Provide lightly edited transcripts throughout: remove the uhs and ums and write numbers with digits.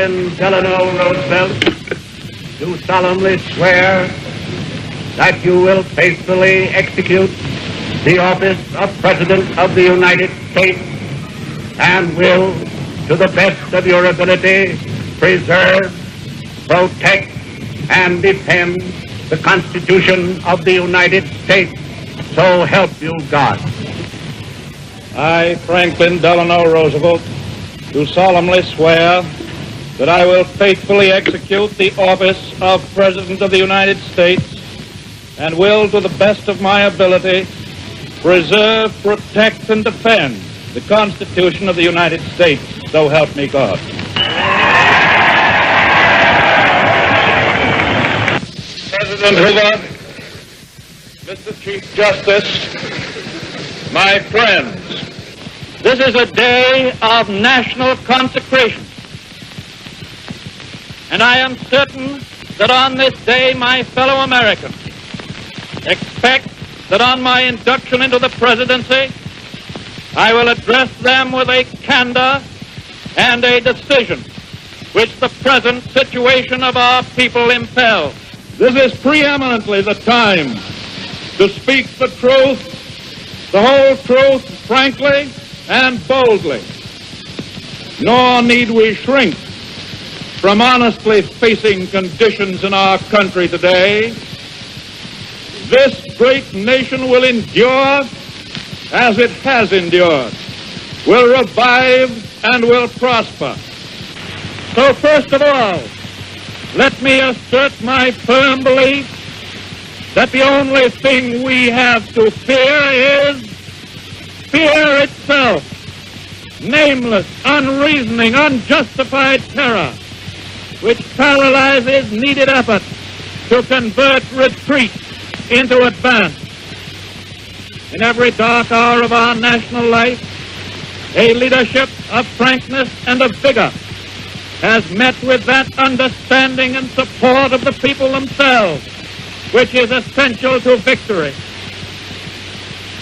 Franklin Delano Roosevelt, do solemnly swear that you will faithfully execute the office of President of the United States and will, to the best of your ability, preserve, protect, and defend the Constitution of the United States. So help you God. I, Franklin Delano Roosevelt, do solemnly swear that I will faithfully execute the office of President of the United States and will, to the best of my ability, preserve, protect, and defend the Constitution of the United States. So help me God. President Hoover, Mr. Chief Justice, my friends, this is a day of national consecration. And I am certain that on this day, my fellow Americans expect that on my induction into the presidency, I will address them with a candor and a decision which the present situation of our people impels. This is preeminently the time to speak the truth, the whole truth, frankly and boldly. Nor need we shrink from honestly facing conditions in our country today. This great nation will endure as it has endured, will revive and will prosper. So first of all, let me assert my firm belief that the only thing we have to fear is fear itself, nameless, unreasoning, unjustified terror, which paralyzes needed effort to convert retreat into advance. In every dark hour of our national life, a leadership of frankness and of vigor has met with that understanding and support of the people themselves, which is essential to victory.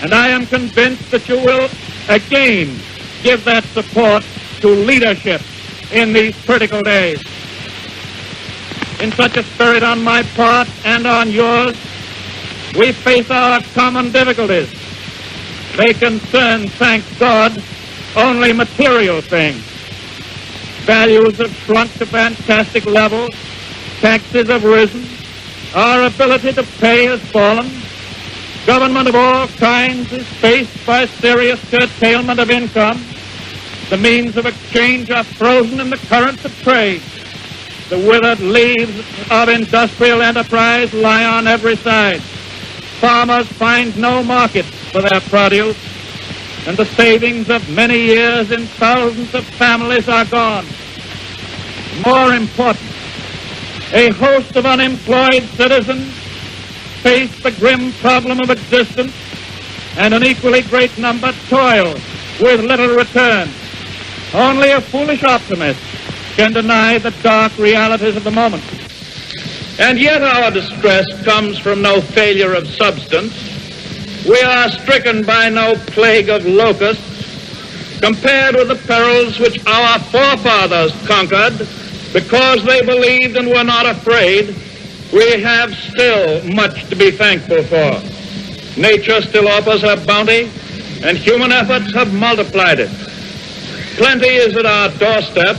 And I am convinced that you will again give that support to leadership in these critical days. In such a spirit on my part and on yours, we face our common difficulties. They concern, thank God, only material things. Values have shrunk to fantastic levels, taxes have risen, our ability to pay has fallen, government of all kinds is faced by serious curtailment of income, the means of exchange are frozen in the currents of trade, the withered leaves of industrial enterprise lie on every side, farmers find no market for their produce, and the savings of many years in thousands of families are gone. More important, a host of unemployed citizens face the grim problem of existence, and an equally great number toil with little return. Only a foolish optimist can deny the dark realities of the moment. And yet our distress comes from no failure of substance. We are stricken by no plague of locusts compared with the perils which our forefathers conquered because they believed and were not afraid. We have still much to be thankful for. Nature still offers her bounty, and human efforts have multiplied it. Plenty is at our doorstep,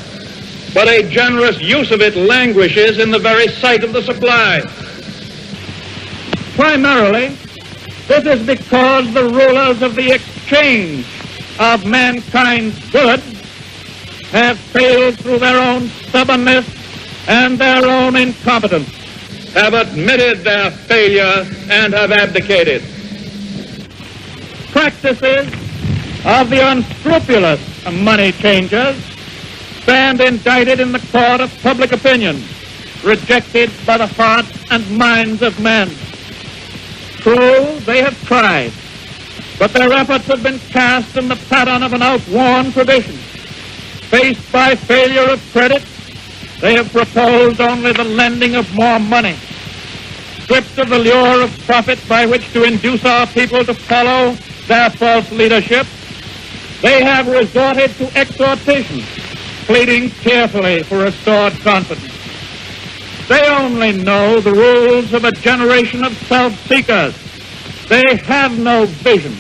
but a generous use of it languishes in the very sight of the supply. Primarily, this is because the rulers of the exchange of mankind's goods have failed through their own stubbornness and their own incompetence, have admitted their failure and have abdicated. Practices of the unscrupulous money changers stand indicted in the court of public opinion, rejected by the hearts and minds of men. True, they have tried, but their efforts have been cast in the pattern of an outworn tradition. Faced by failure of credit, they have proposed only the lending of more money. Stripped of the lure of profit by which to induce our people to follow their false leadership, they have resorted to exhortation pleading tearfully for restored confidence. They only know the rules of a generation of self-seekers. They have no vision,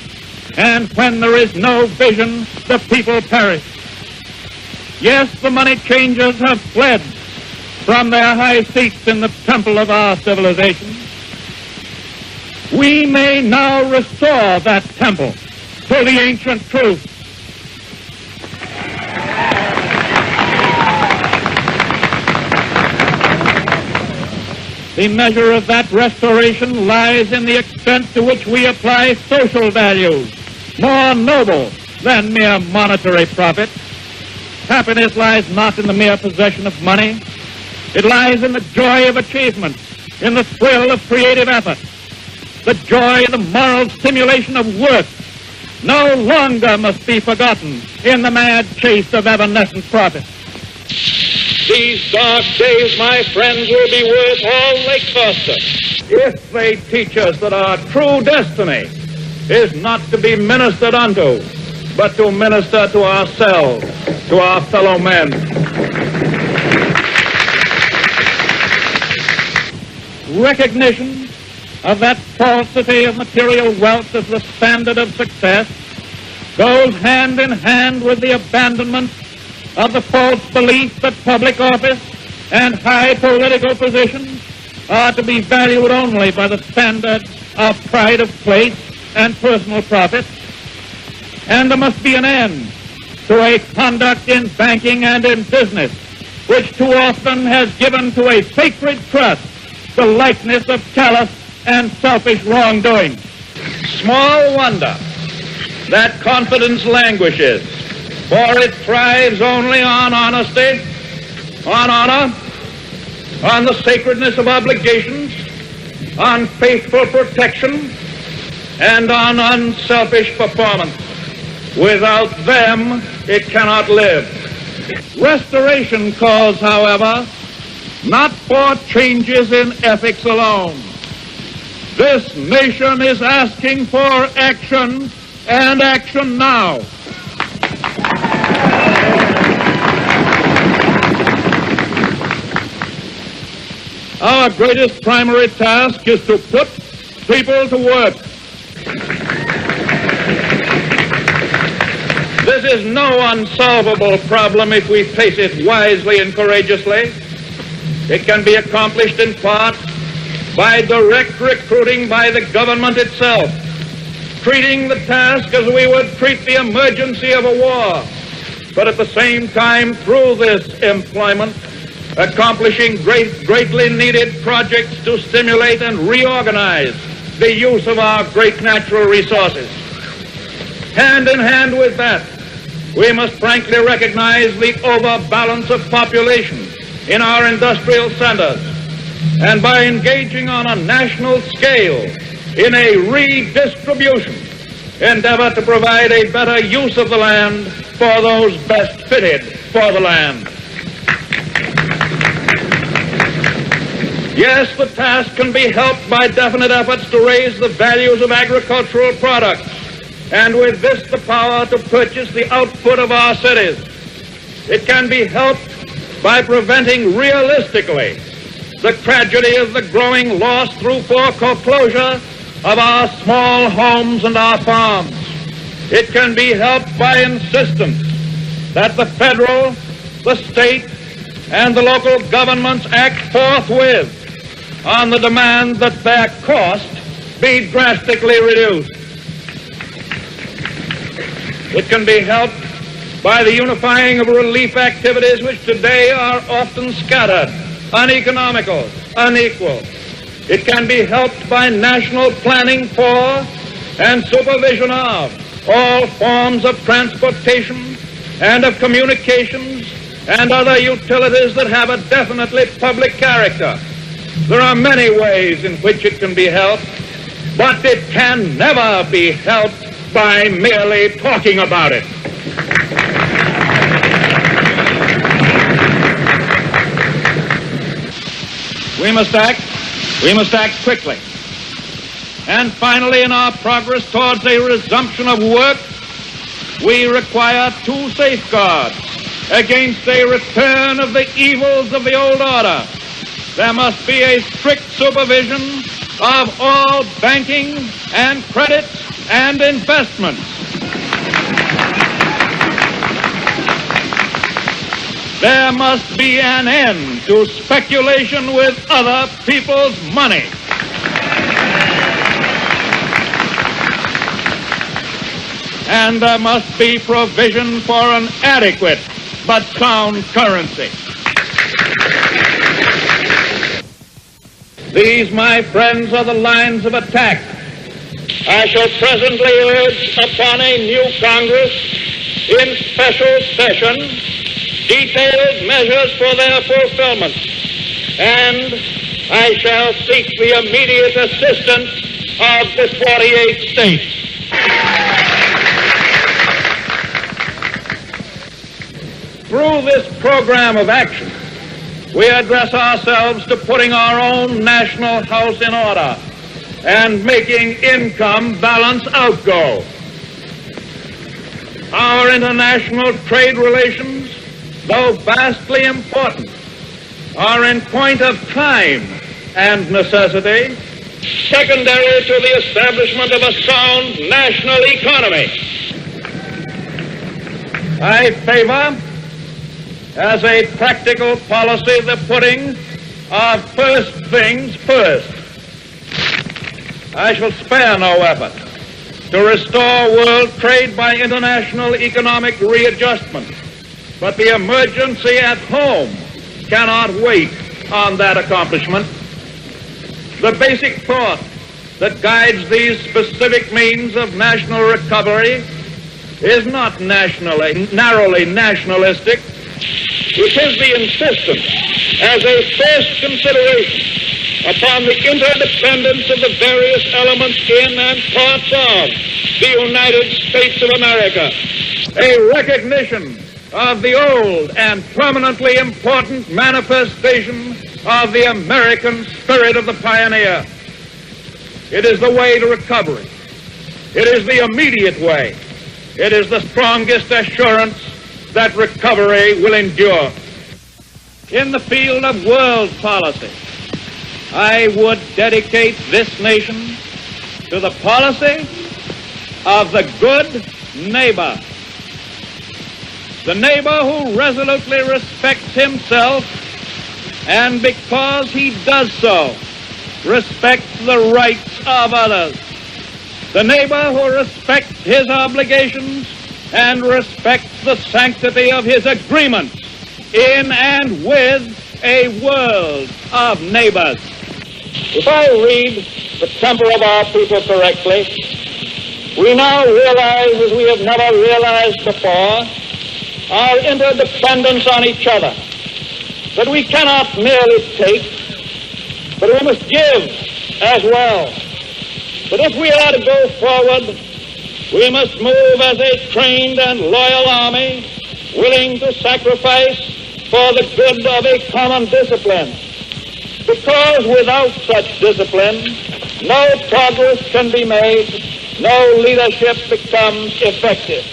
and when there is no vision, the people perish. Yes, the money changers have fled from their high seats in the temple of our civilization. We may now restore that temple to the ancient truth. The measure of that restoration lies in the extent to which we apply social values, more noble than mere monetary profit. Happiness lies not in the mere possession of money. It lies in the joy of achievement, in the thrill of creative effort. The joy and the moral stimulation of work no longer must be forgotten in the mad chase of evanescent profit. These dark days, my friends, will be worth all they cost us if they teach us that our true destiny is not to be ministered unto, but to minister to ourselves, to our fellow men. Recognition of that falsity of material wealth as the standard of success goes hand in hand with the abandonment of the false belief that public office and high political positions are to be valued only by the standard of pride of place and personal profit. And there must be an end to a conduct in banking and in business which too often has given to a sacred trust the likeness of callous and selfish wrongdoing. Small wonder that confidence languishes, for it thrives only on honesty, on honor, on the sacredness of obligations, on faithful protection, and on unselfish performance. Without them, it cannot live. Restoration calls, however, not for changes in ethics alone. This nation is asking for action, and action now. Our greatest primary task is to put people to work. This is no unsolvable problem if we face it wisely and courageously. It can be accomplished in part by direct recruiting by the government itself, treating the task as we would treat the emergency of a war, but at the same time, through this employment, accomplishing greatly needed projects to stimulate and reorganize the use of our great natural resources. Hand in hand with that, we must frankly recognize the overbalance of population in our industrial centers, and by engaging on a national scale in a redistribution, endeavor to provide a better use of the land for those best fitted for the land. Yes, the task can be helped by definite efforts to raise the values of agricultural products, and with this the power to purchase the output of our cities. It can be helped by preventing realistically the tragedy of the growing loss through foreclosure of our small homes and our farms. It can be helped by insistence that the federal, the state, and the local governments act forthwith on the demand that their cost be drastically reduced. It can be helped by the unifying of relief activities which today are often scattered, uneconomical, unequal. It can be helped by national planning for and supervision of all forms of transportation and of communications and other utilities that have a definitely public character. There are many ways in which it can be helped, but it can never be helped by merely talking about it. We must act quickly. And finally, in our progress towards a resumption of work, we require two safeguards. against a return of the evils of the old order. There must be a strict supervision of all banking and credits and investments. There must be an end to speculation with other people's money. And there must be provision for an adequate but sound currency. These, my friends, are the lines of attack I shall presently urge upon a new Congress in special session detailed measures for their fulfillment, and I shall seek the immediate assistance of the 48 states. Through this program of action, we address ourselves to putting our own national house in order and making income balance outgo. Our international trade relations, though vastly important, are in point of time and necessity secondary to the establishment of a sound national economy. I favor, as a practical policy, the putting of first things first. I shall spare no effort to restore world trade by international economic readjustment, but the emergency at home cannot wait on that accomplishment. The basic thought that guides these specific means of national recovery is not narrowly nationalistic. It is the insistence as a first consideration upon the interdependence of the various elements in and parts of the United States of America, a recognition of the old and permanently important manifestation of the American spirit of the pioneer. It is the way to recovery. It is the immediate way. It is the strongest assurance that recovery will endure. In the field of world policy, I would dedicate this nation to the policy of the good neighbor. The neighbor who resolutely respects himself and, because he does so, respects the rights of others. The neighbor who respects his obligations and respects the sanctity of his agreements in and with a world of neighbors. If I read the temper of our people correctly, we now realize, as we have never realized before, our interdependence on each other, that we cannot merely take, but we must give as well. But if we are to go forward, we must move as a trained and loyal army, willing to sacrifice for the good of a common discipline. Because without such discipline, no progress can be made, no leadership becomes effective.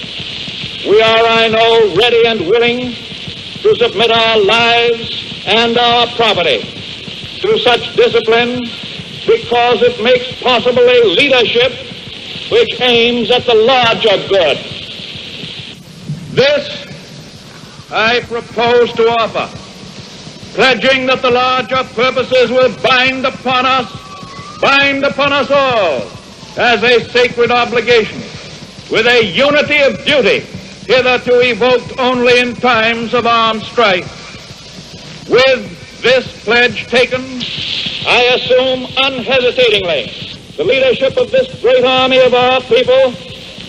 We are, I know, ready and willing to submit our lives and our property to such discipline because it makes possible a leadership which aims at the larger good. This I propose to offer, pledging that the larger purposes will bind upon us all, as a sacred obligation, with a unity of duty hitherto evoked only in times of armed strife. With this pledge taken, I assume unhesitatingly the leadership of this great army of our people,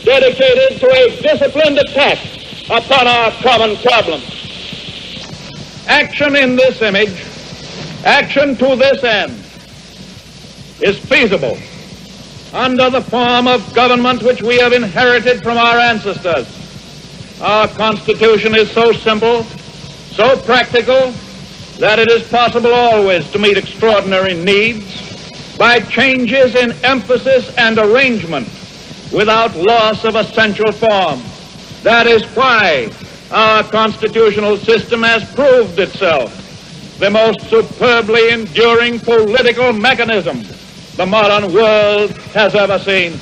dedicated to a disciplined attack upon our common problems. Action in this image, action to this end, is feasible under the form of government which we have inherited from our ancestors. Our Constitution is so simple, so practical, that it is possible always to meet extraordinary needs by changes in emphasis and arrangement without loss of essential form. That is why our constitutional system has proved itself the most superbly enduring political mechanism the modern world has ever seen.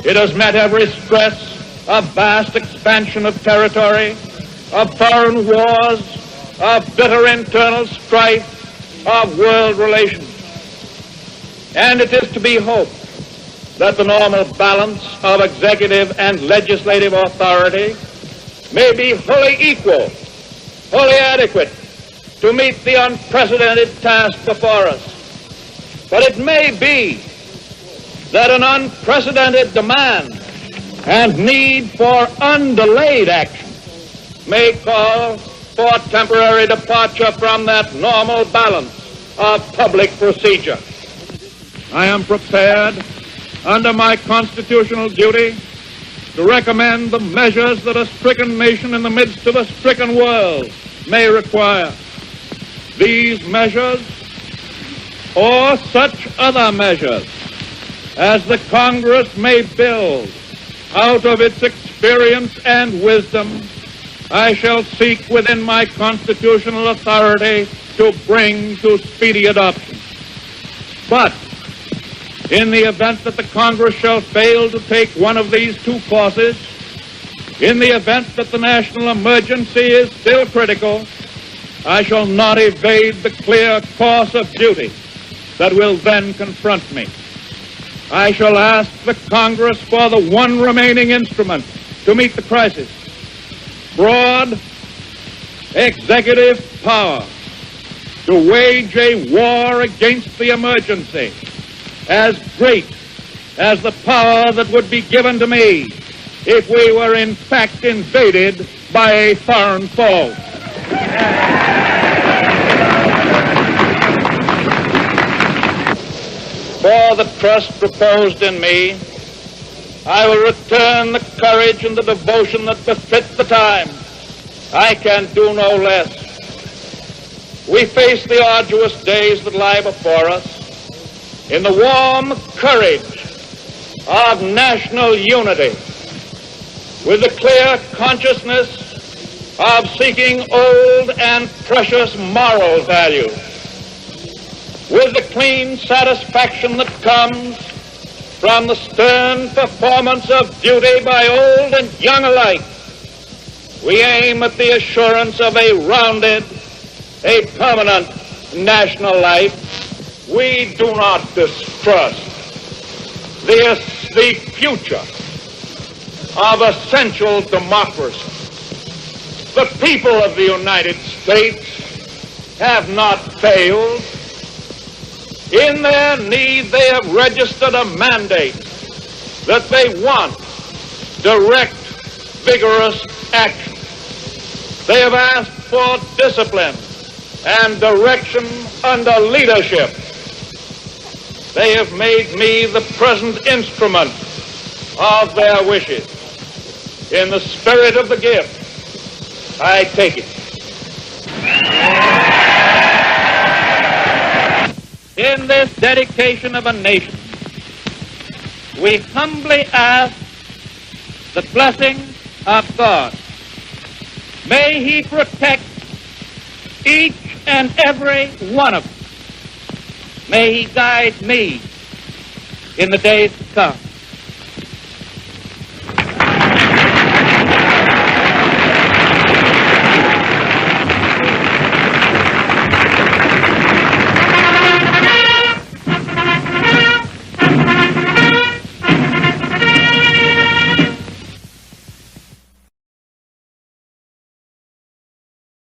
It has met every stress of vast expansion of territory, of foreign wars, of bitter internal strife, of world relations. And it is to be hoped that the normal balance of executive and legislative authority may be wholly equal, wholly adequate to meet the unprecedented task before us. But it may be that an unprecedented demand and need for undelayed action may call for temporary departure from that normal balance of public procedure. I am prepared, under my constitutional duty, to recommend the measures that a stricken nation in the midst of a stricken world may require. These measures, or such other measures as the Congress may build out of its experience and wisdom, I shall seek within my constitutional authority to bring to speedy adoption. But in the event that the Congress shall fail to take one of these two courses, in the event that the national emergency is still critical, I shall not evade the clear course of duty that will then confront me. I shall ask the Congress for the one remaining instrument to meet the crisis: broad executive power to wage a war against the emergency as great as the power that would be given to me if we were in fact invaded by a foreign foe. For the trust reposed in me, I will return the courage and the devotion that befit the time. I can do no less. We face the arduous days that lie before us in the warm courage of national unity, with the clear consciousness of seeking old and precious moral values, with the clean satisfaction that comes from the stern performance of duty by old and young alike. We aim at the assurance of a rounded, a permanent national life. We do not distrust the future of essential democracy. The people of the United States have not failed. In their need, they have registered a mandate that they want direct, vigorous action. They have asked for discipline and direction under leadership. They have made me the present instrument of their wishes. In the spirit of the gift, I take it. In this dedication of a nation, we humbly ask the blessing of God. May He protect each and every one of us. May He guide me in the days to come.